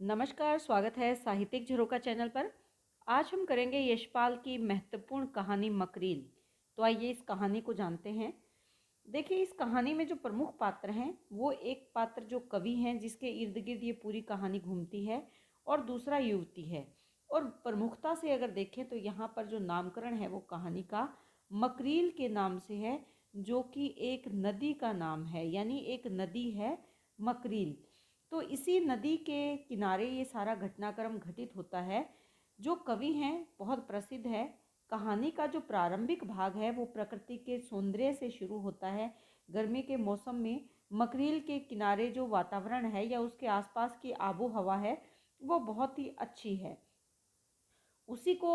नमस्कार, स्वागत है साहित्यिक झरोका चैनल पर। आज हम करेंगे यशपाल की महत्वपूर्ण कहानी मकरील। तो आइए इस कहानी को जानते हैं। देखिए, इस कहानी में जो प्रमुख पात्र हैं वो एक पात्र जो कवि हैं जिसके इर्द गिर्द ये पूरी कहानी घूमती है, और दूसरा युवती है। और प्रमुखता से अगर देखें तो यहाँ पर जो नामकरण है वो कहानी का मकरील के नाम से है, जो कि एक नदी का नाम है, यानी एक नदी है मकरील। तो इसी नदी के किनारे ये सारा घटनाक्रम घटित होता है। जो कवि हैं बहुत प्रसिद्ध है। कहानी का जो प्रारंभिक भाग है वो प्रकृति के सौंदर्य से शुरू होता है। गर्मी के मौसम में मकरील के किनारे जो वातावरण है या उसके आसपास की आबो हवा है वो बहुत ही अच्छी है। उसी को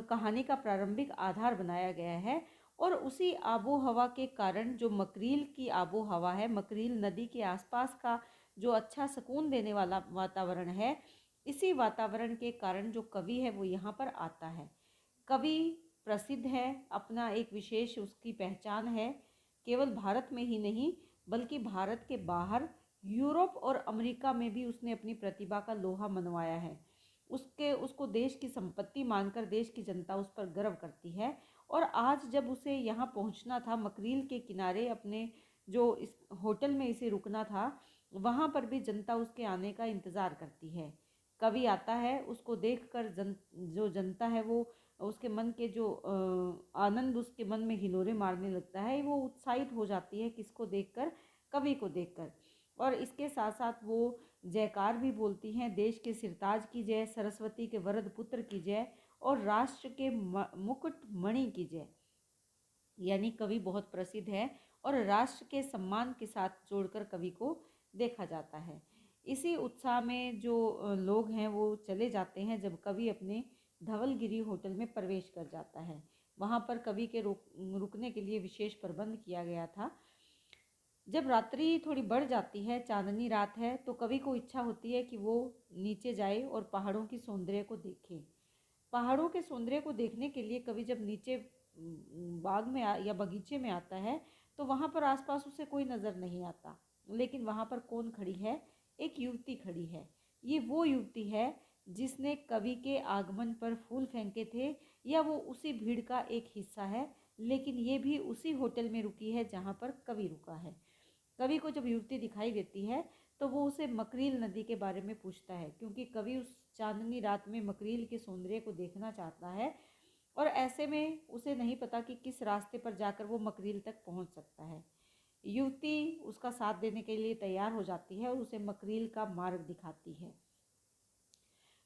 कहानी का प्रारंभिक आधार बनाया गया है। और उसी आबो हवा के कारण जो मकरील की आबो हवा है, मकरील नदी के आसपास का जो अच्छा सुकून देने वाला वातावरण है, इसी वातावरण के कारण जो कवि है वो यहाँ पर आता है। कवि प्रसिद्ध है, अपना एक विशेष उसकी पहचान है। केवल भारत में ही नहीं बल्कि भारत के बाहर यूरोप और अमेरिका में भी उसने अपनी प्रतिभा का लोहा मनवाया है। उसको देश की संपत्ति मानकर देश की जनता उस पर गर्व करती है। और आज जब उसे यहाँ पहुँचना था, मकरील के किनारे अपने जो इस होटल में इसे रुकना था, वहाँ पर भी जनता उसके आने का इंतज़ार करती है। कवि आता है, उसको देखकर जो जनता है वो उसके मन के जो आनंद उसके मन में हिलोरे मारने लगता है, वो उत्साहित हो जाती है किसको देखकर, कवि को देखकर। और इसके साथ साथ वो जयकार भी बोलती हैं, देश के सिरताज की जय, सरस्वती के वरद पुत्र की जय, और राष्ट्र के मुकुट मणि की जय। यानी कवि बहुत प्रसिद्ध है और राष्ट्र के सम्मान के साथ जोड़कर कवि को देखा जाता है। इसी उत्साह में जो लोग हैं वो चले जाते हैं जब कवि अपने धवलगिरी होटल में प्रवेश कर जाता है। वहाँ पर कवि के रुकने के लिए विशेष प्रबंध किया गया था। जब रात्रि थोड़ी बढ़ जाती है, चांदनी रात है, तो कवि को इच्छा होती है कि वो नीचे जाए और पहाड़ों की सौंदर्य को देखे। पहाड़ों के सौंदर्य को देखने के लिए कवि जब नीचे बाग में या बगीचे में आता है तो वहाँ पर आसपास उसे कोई नज़र नहीं आता। लेकिन वहाँ पर कौन खड़ी है? एक युवती खड़ी है। ये वो युवती है जिसने कवि के आगमन पर फूल फेंके थे, या वो उसी भीड़ का एक हिस्सा है। लेकिन ये भी उसी होटल में रुकी है जहाँ पर कवि रुका है। कवि को जब युवती दिखाई देती है तो वो उसे मकरील नदी के बारे में पूछता है, क्योंकि कवि उस चांदनी रात में मकरील के सौंदर्य को देखना चाहता है। और ऐसे में उसे नहीं पता कि किस रास्ते पर जाकर वो मकरील तक पहुंच सकता है। युवती उसका साथ देने के लिए तैयार हो जाती है और उसे मकरील का मार्ग दिखाती है।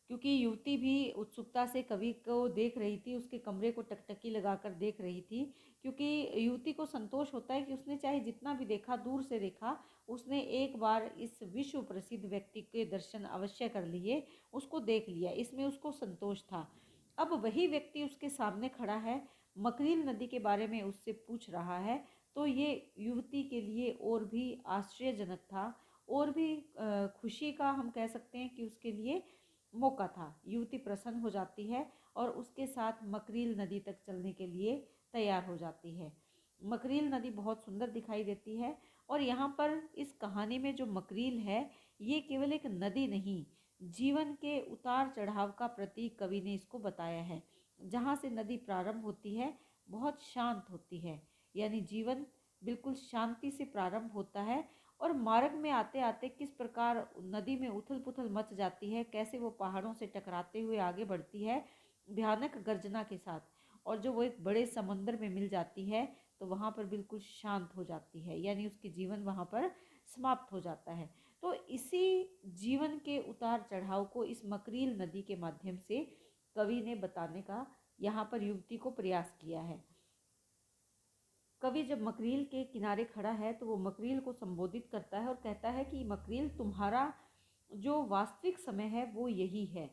क्योंकि युवती भी उत्सुकता से कवि को देख रही थी, उसके कमरे को टकटकी लगाकर देख रही थी। क्योंकि युवती को संतोष होता है कि उसने चाहे जितना भी देखा, दूर से देखा, उसने एक बार इस विश्व प्रसिद्ध व्यक्ति के दर्शन अवश्य कर लिए, उसको देख लिया, इसमें उसको संतोष था। अब वही व्यक्ति उसके सामने खड़ा है, मकरील नदी के बारे में उससे पूछ रहा है, तो ये युवती के लिए और भी आश्चर्यजनक था, और भी खुशी का हम कह सकते हैं कि उसके लिए मौका था। युवती प्रसन्न हो जाती है और उसके साथ मकरील नदी तक चलने के लिए तैयार हो जाती है। मकरील नदी बहुत सुंदर दिखाई देती है। और यहाँ पर इस कहानी में जो मकरील है, ये केवल एक नदी नहीं, जीवन के उतार चढ़ाव का प्रतीक कवि ने इसको बताया है। जहाँ से नदी प्रारंभ होती है बहुत शांत होती है, यानी जीवन बिल्कुल शांति से प्रारंभ होता है। और मार्ग में आते आते किस प्रकार नदी में उथल पुथल मच जाती है, कैसे वो पहाड़ों से टकराते हुए आगे बढ़ती है भयानक गर्जना के साथ, और जो वो एक बड़े समंदर में मिल जाती है तो वहाँ पर बिल्कुल शांत हो जाती है, यानी उसकी जीवन वहाँ पर समाप्त हो जाता है। तो इसी जीवन के उतार चढ़ाव को इस मकरील नदी के माध्यम से कवि ने बताने का यहाँ पर युवती को प्रयास किया है। कवि जब मकरील के किनारे खड़ा है तो वो मकरील को संबोधित करता है और कहता है कि मकरील, तुम्हारा जो वास्तविक समय है वो यही है,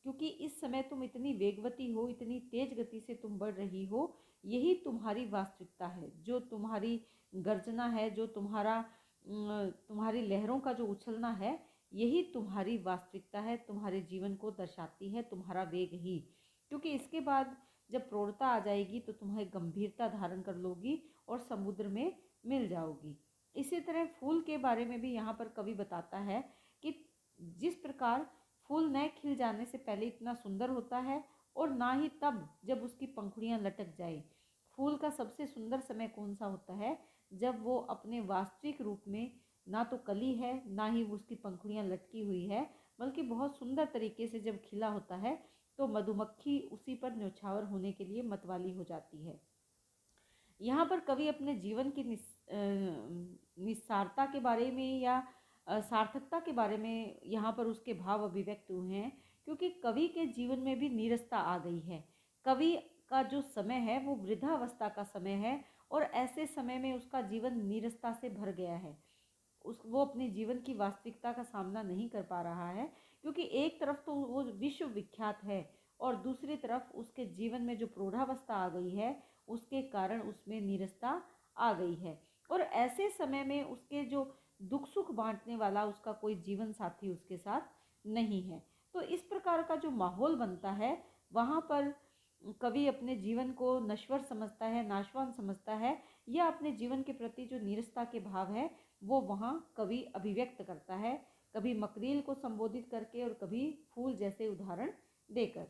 क्योंकि इस समय तुम इतनी वेगवती हो, इतनी तेज गति से तुम बढ़ रही हो, यही तुम्हारी वास्तविकता है। जो तुम्हारी गर्जना है, जो तुम्हारी लहरों का जो उछलना है, यही तुम्हारी वास्तविकता है, तुम्हारे जीवन को दर्शाती है तुम्हारा वेग ही। क्योंकि इसके बाद जब प्रौढ़ता आ जाएगी तो तुम्हें गंभीरता धारण कर लोगी और समुद्र में मिल जाओगी। इसी तरह फूल के बारे में भी यहाँ पर कवि बताता है कि जिस प्रकार फूल नए खिल जाने से पहले इतना सुंदर होता है और ना ही तब जब उसकी पंखुड़ियां लटक जाए। फूल का सबसे सुंदर समय कौन सा होता है? जब वो अपने वास्तविक रूप में ना तो कली है, ना ही उसकी पंखुड़ियां लटकी हुई है, बल्कि बहुत सुंदर तरीके से जब खिला होता है, तो मधुमक्खी उसी पर न्यौछावर होने के लिए मतवाली हो जाती है। यहाँ पर कवि अपने जीवन की निस्सारता के बारे में या सार्थकता के बारे में यहाँ पर उसके भाव अभिव्यक्त हुए हैं, क्योंकि कवि के जीवन में भी नीरसता आ गई है। कवि का जो समय है वो वृद्धावस्था का समय है, और ऐसे समय में उसका जीवन नीरसता से भर गया है। वो अपने जीवन की वास्तविकता का सामना नहीं कर पा रहा है, क्योंकि एक तरफ तो वो विश्व विख्यात है और दूसरी तरफ उसके जीवन में जो प्रौढ़ावस्था आ गई है, उसके कारण उसमें नीरसता आ गई है। और ऐसे समय में उसके जो दुख सुख बांटने वाला उसका कोई जीवन साथी उसके साथ नहीं है। तो इस प्रकार का जो माहौल बनता है, वहाँ पर कवि अपने जीवन को नश्वर समझता है, नाशवान समझता है, या अपने जीवन के प्रति जो नीरसता के भाव है वो वहाँ कवि अभिव्यक्त करता है, कभी मकरील को संबोधित करके और कभी फूल जैसे उदाहरण देकर।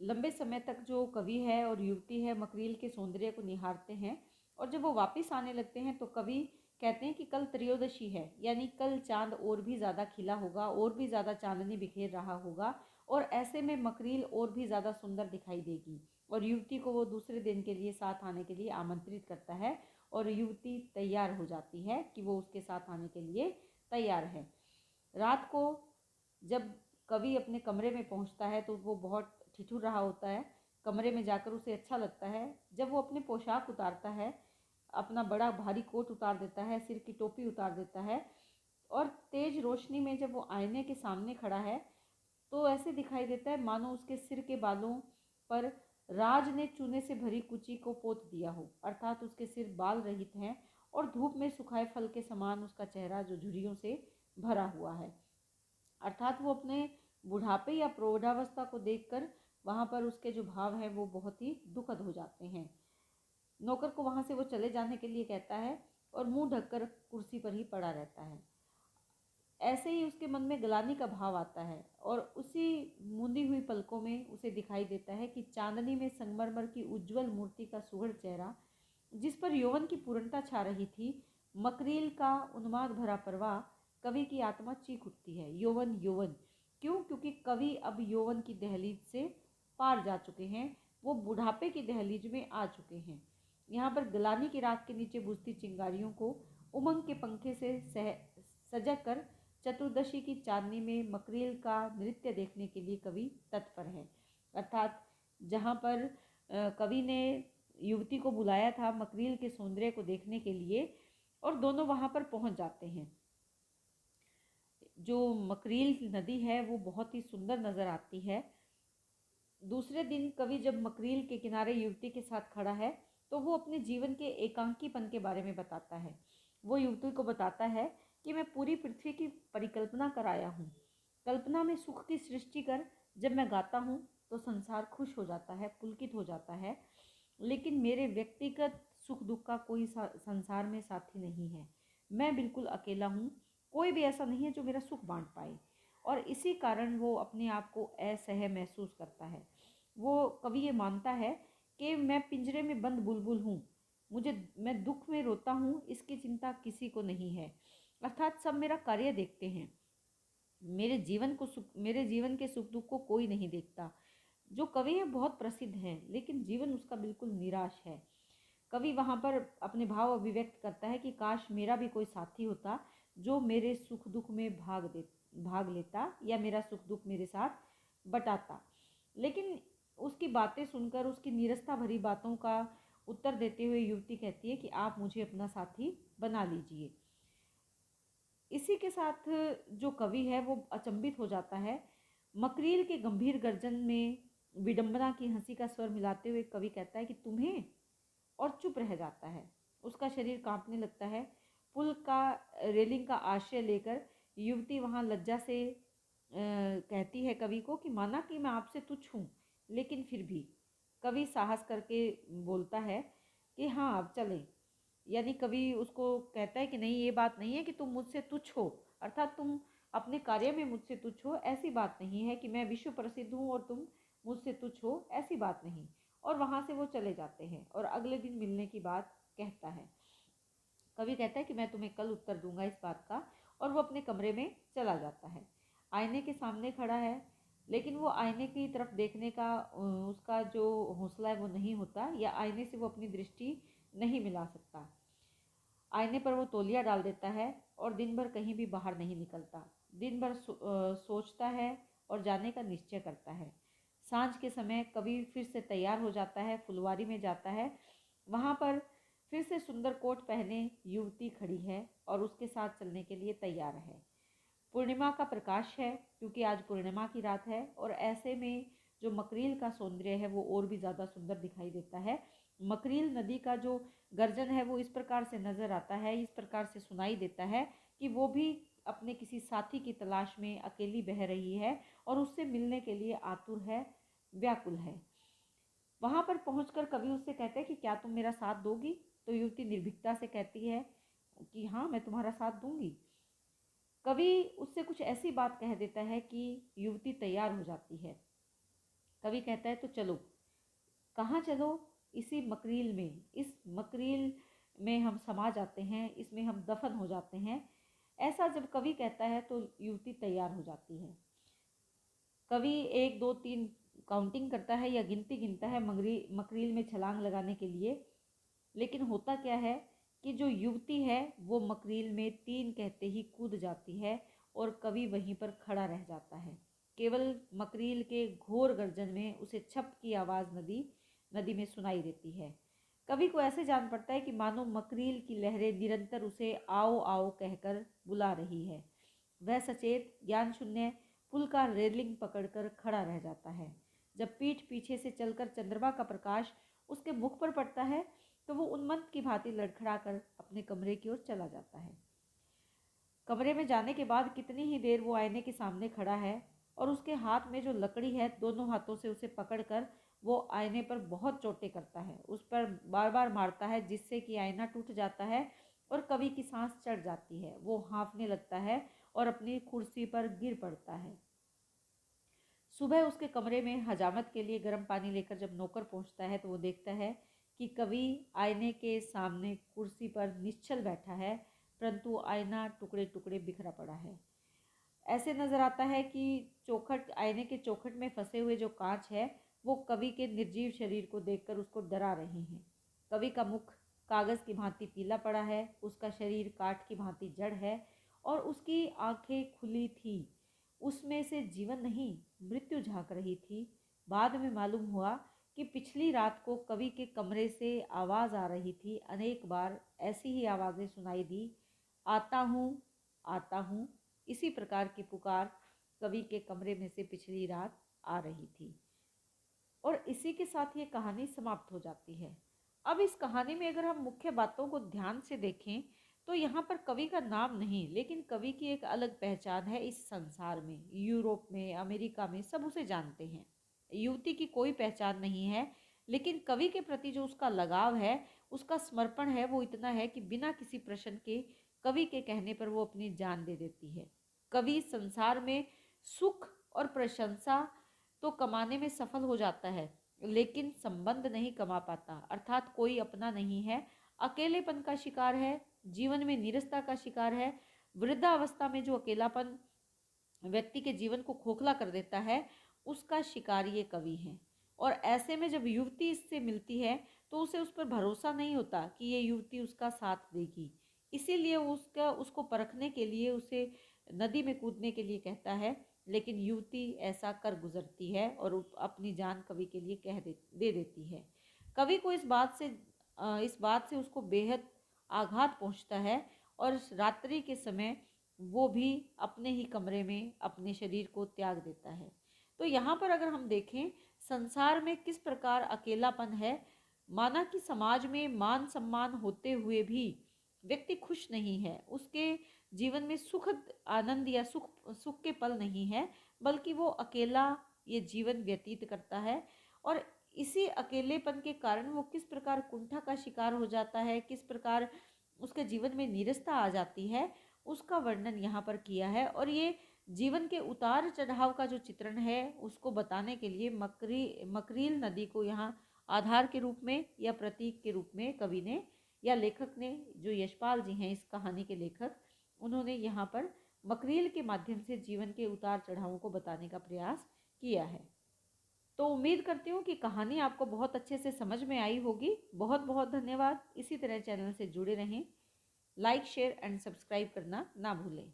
लंबे समय तक जो कवि है और युवती है मकरील के सौंदर्य को निहारते हैं, और जब वो वापस आने लगते हैं तो कवि कहते हैं कि कल त्रयोदशी है, यानी कल चांद और भी ज़्यादा खिला होगा, और भी ज़्यादा चांदनी बिखेर रहा होगा, और ऐसे में मकरील और भी ज़्यादा सुंदर दिखाई देगी। और युवती को वो दूसरे दिन के लिए साथ आने के लिए आमंत्रित करता है, और युवती तैयार हो जाती है कि वो उसके साथ आने के लिए तैयार है। रात को जब कवि अपने कमरे में पहुंचता है तो वो बहुत ठिठुर रहा होता है। कमरे में जाकर उसे अच्छा लगता है। जब वो अपने पोशाक उतारता है, अपना बड़ा भारी कोट उतार देता है, सिर की टोपी उतार देता है, और तेज रोशनी में जब वो आईने के सामने खड़ा है, तो ऐसे दिखाई देता है मानो उसके सिर के बालों पर राज ने चूने से भरी कुची को पोत दिया हो, अर्थात उसके सिर बाल रहित हैं और धूप में सुखाए फल के समान उसका चेहरा जो झुर्रियों से भरा हुआ है। अर्थात वो अपने बुढ़ापे या प्रौढ़ावस्था को देखकर वहाँ पर उसके जो भाव हैं वो बहुत ही दुखद हो जाते हैं। नौकर को वहाँ से वो चले जाने के लिए कहता है और मुंह ढककर कुर्सी पर ही पड़ा रहता है। ऐसे ही उसके मन में ग्लानि का भाव आता है, और उसी मूंदी हुई पलकों में उसे दिखाई देता है कि चांदनी में संगमरमर की उज्जवल मूर्ति का सुघड़ चेहरा, जिस पर यौवन की पूर्णता छा रही थी, मकरील का उन्माद भरा प्रवाह, कवि की आत्मा चीख उठती है। यौवन यौवन क्यों? क्योंकि कवि अब यौवन की दहलीज से पार जा चुके हैं, वो बुढ़ापे की दहलीज में आ चुके हैं। यहाँ पर ग्लानि की राख के नीचे बुझती चिंगारियों को उमंग के पंखे से सजा कर चतुर्दशी की चांदनी में मकरील का नृत्य देखने के लिए कवि तत्पर है। अर्थात जहाँ पर कवि ने युवती को बुलाया था मकरील के सौंदर्य को देखने के लिए, और दोनों वहाँ पर पहुँच जाते हैं। जो मकरील नदी है वो बहुत ही सुंदर नज़र आती है। दूसरे दिन कवि जब मकरील के किनारे युवती के साथ खड़ा है, तो वो अपने जीवन के एकांकीपन के बारे में बताता है। वो युवती को बताता है कि मैं पूरी पृथ्वी की परिकल्पना कर आया हूँ। कल्पना में सुख की सृष्टि कर जब मैं गाता हूँ तो संसार खुश हो जाता है, पुलकित हो जाता है, लेकिन मेरे व्यक्तिगत सुख दुख का कोई संसार में साथी नहीं है। मैं बिल्कुल अकेला हूँ, कोई भी ऐसा नहीं है जो मेरा सुख बांट पाए, और इसी कारण वो अपने आप को असह्य महसूस करता है। वो कवि ये मानता है कि मैं पिंजरे में बंद बुलबुल हूँ, मैं दुख में रोता हूँ, इसकी चिंता किसी को नहीं है। अर्थात सब मेरा कार्य देखते हैं, मेरे जीवन के सुख दुख को कोई नहीं देखता। जो कवि है बहुत प्रसिद्ध है, लेकिन जीवन उसका बिल्कुल निराश है। कवि वहाँ पर अपने भाव अभिव्यक्त करता है कि काश मेरा भी कोई साथी होता जो मेरे सुख दुख में भाग लेता, या मेरा सुख दुख मेरे साथ बटाता। लेकिन उसकी बातें सुनकर, उसकी नीरसता भरी बातों का उत्तर देते हुए युवती कहती है कि आप मुझे अपना साथी बना लीजिए। इसी के साथ जो कवि है वो अचंभित हो जाता है। मकरील के गंभीर गर्जन में विडंबना की हंसी का स्वर मिलाते हुए कवि कहता है कि तुम्हें, और चुप रह जाता है। उसका शरीर कांपने लगता है। पुल का रेलिंग का आश्रय लेकर युवती वहाँ लज्जा से कहती है कवि को कि माना कि मैं आपसे तुच्छ हूँ, लेकिन फिर भी कवि साहस करके बोलता है कि हाँ अब चलें। यानी कवि उसको कहता है कि नहीं, ये बात नहीं है कि तुम मुझसे तुच्छ हो, अर्थात तुम अपने कार्य में मुझसे तुच्छ हो, ऐसी बात नहीं है कि मैं विश्व प्रसिद्ध हूँ और तुम मुझसे तुच्छ हो, ऐसी बात नहीं। और वहाँ से वो चले जाते हैं और अगले दिन मिलने की बात कहता है। कवि कहता है कि मैं तुम्हें कल उत्तर दूंगा इस बात का, और वो अपने कमरे में चला जाता है। आईने के सामने खड़ा है, लेकिन वो आईने की तरफ देखने का उसका जो हौसला है वो नहीं होता, या आईने से वो अपनी दृष्टि नहीं मिला सकता। आईने पर वो तौलिया डाल देता है और दिन भर कहीं भी बाहर नहीं निकलता। दिन भर सोचता है और जाने का निश्चय करता है। सांझ के समय कवि फिर से तैयार हो जाता है, फुलवारी में जाता है। वहाँ पर फिर से सुंदर कोट पहने युवती खड़ी है और उसके साथ चलने के लिए तैयार है। पूर्णिमा का प्रकाश है, क्योंकि आज पूर्णिमा की रात है, और ऐसे में जो मकरील का सौंदर्य है वो और भी ज़्यादा सुंदर दिखाई देता है। मकरील नदी का जो गर्जन है वो इस प्रकार से नज़र आता है, इस प्रकार से सुनाई देता है कि वो भी अपने किसी साथी की तलाश में अकेली बह रही है और उससे मिलने के लिए आतुर है, व्याकुल है। वहाँ पर पहुंचकर कवि उससे कहते हैं कि क्या तुम मेरा साथ दोगी? तो युवती निर्भीकता से कहती है कि हाँ, मैं तुम्हारा साथ दूंगी। कवि उससे कुछ ऐसी बात कह देता है कि युवती तैयार हो जाती है। कवि कहता है तो चलो। कहाँ चलो? इसी मकरील में, इस मकरील में हम समा जाते हैं, इसमें हम दफन हो जाते हैं। ऐसा जब कवि कहता है तो युवती तैयार हो जाती है। कवि 1 2 3 काउंटिंग करता है या गिनती गिनता है मकरील में छलांग लगाने के लिए। लेकिन होता क्या है कि जो युवती है वो मकरील में 3 कहते ही कूद जाती है और कवि वहीं पर खड़ा रह जाता है। केवल मकरील के घोर गर्जन में उसे छप की आवाज़ नदी में सुनाई देती है। कवि को ऐसे जान पड़ता है कि मानो मकरील की लहरें निरंतर उसे आओ आओ कहकर बुला रही है। वह सचेत, ज्ञान शून्य पुल का रेलिंग पकड़कर खड़ा रह जाता है। जब पीठ पीछे से चलकर चंद्रमा का प्रकाश उसके मुख पर पड़ता है तो वो उन्मत्त की भांति लड़खड़ा कर अपने कमरे की ओर चला जाता है। कमरे में जाने के बाद कितनी ही देर वो आईने के सामने खड़ा है और उसके हाथ में जो लकड़ी है, दोनों हाथों से उसे पकड़कर वो आईने पर बहुत चोटें करता है, उस पर बार बार मारता है, जिससे कि आईना टूट जाता है और कवि की सांस चढ़ जाती है। वो हाँफने लगता है और अपनी कुर्सी पर गिर पड़ता है। सुबह उसके कमरे में हजामत के लिए गर्म पानी लेकर जब नौकर पहुंचता है तो वो देखता है कि कवि आईने के सामने कुर्सी पर निश्चल बैठा है, परंतु आईना टुकड़े टुकड़े बिखरा पड़ा है। ऐसे नजर आता है कि चौखट, आईने के चौखट में फंसे हुए जो कांच है वो कवि के निर्जीव शरीर को देखकर उसको डरा रहे हैं। कवि का मुख कागज की भांति पीला पड़ा है, उसका शरीर काठ की भांति जड़ है और उसकी आंखें खुली थी। उसमें से जीवन नहीं, मृत्यु झांक रही थी। बाद में मालूम हुआ कि पिछली रात को कवि के कमरे से आवाज़ आ रही थी। अनेक बार ऐसी ही आवाज़ें सुनाई दी, आता हूँ, आता हूँ। इसी प्रकार की पुकार कवि के कमरे में से पिछली रात आ रही थी। और इसी के साथ ये कहानी समाप्त हो जाती है। अब इस कहानी में अगर हम मुख्य बातों को ध्यान से देखें तो यहाँ पर कवि का नाम नहीं, लेकिन कवि की एक अलग पहचान है इस संसार में। यूरोप में, अमेरिका में सब उसे जानते हैं। युवती की कोई पहचान नहीं है, लेकिन कवि के प्रति जो उसका लगाव है, उसका समर्पण है, वो इतना है कि बिना किसी प्रश्न के कवि के कहने पर वो अपनी जान दे देती है। कवि संसार में सुख और प्रशंसा तो कमाने में सफल हो जाता है, लेकिन संबंध नहीं कमा पाता, अर्थात कोई अपना नहीं है। अकेलेपन का शिकार है, जीवन में नीरसता का शिकार है। वृद्धावस्था में जो अकेलापन व्यक्ति के जीवन को खोखला कर देता है, उसका शिकार ये कवि हैं। और ऐसे में जब युवती इससे मिलती है तो उसे उस पर भरोसा नहीं होता कि ये युवती उसका साथ देगी। इसीलिए उसको परखने के लिए उसे नदी में कूदने के लिए कहता है, लेकिन युवती ऐसा कर गुजरती है और अपनी जान कवि के लिए दे देती है। कवि को इस बात से उसको बेहद आघात पहुंचता है और रात्रि के समय वो भी अपने ही कमरे में अपने शरीर को त्याग देता है। तो यहाँ पर अगर हम देखें संसार में किस प्रकार अकेलापन है, माना कि समाज में मान सम्मान होते हुए भी व्यक्ति खुश नहीं है, उसके जीवन में सुखद आनंद या सुख के पल नहीं है, बल्कि वो अकेला ये जीवन व्यतीत करता है। और इसी अकेलेपन के कारण वो किस प्रकार कुंठा का शिकार हो जाता है, किस प्रकार उसके जीवन में नीरसता आ जाती है, उसका वर्णन यहाँ पर किया है। और ये जीवन के उतार चढ़ाव का जो चित्रण है उसको बताने के लिए मकरील नदी को यहाँ आधार के रूप में या प्रतीक के रूप में कवि ने या लेखक ने, जो यशपाल जी हैं इस कहानी के लेखक, उन्होंने यहाँ पर मकरील के माध्यम से जीवन के उतार चढ़ावों को बताने का प्रयास किया है। तो उम्मीद करती हूँ कि कहानी आपको बहुत अच्छे से समझ में आई होगी। बहुत बहुत धन्यवाद। इसी तरह चैनल से जुड़े रहें। लाइक, शेयर एंड सब्सक्राइब करना ना भूलें।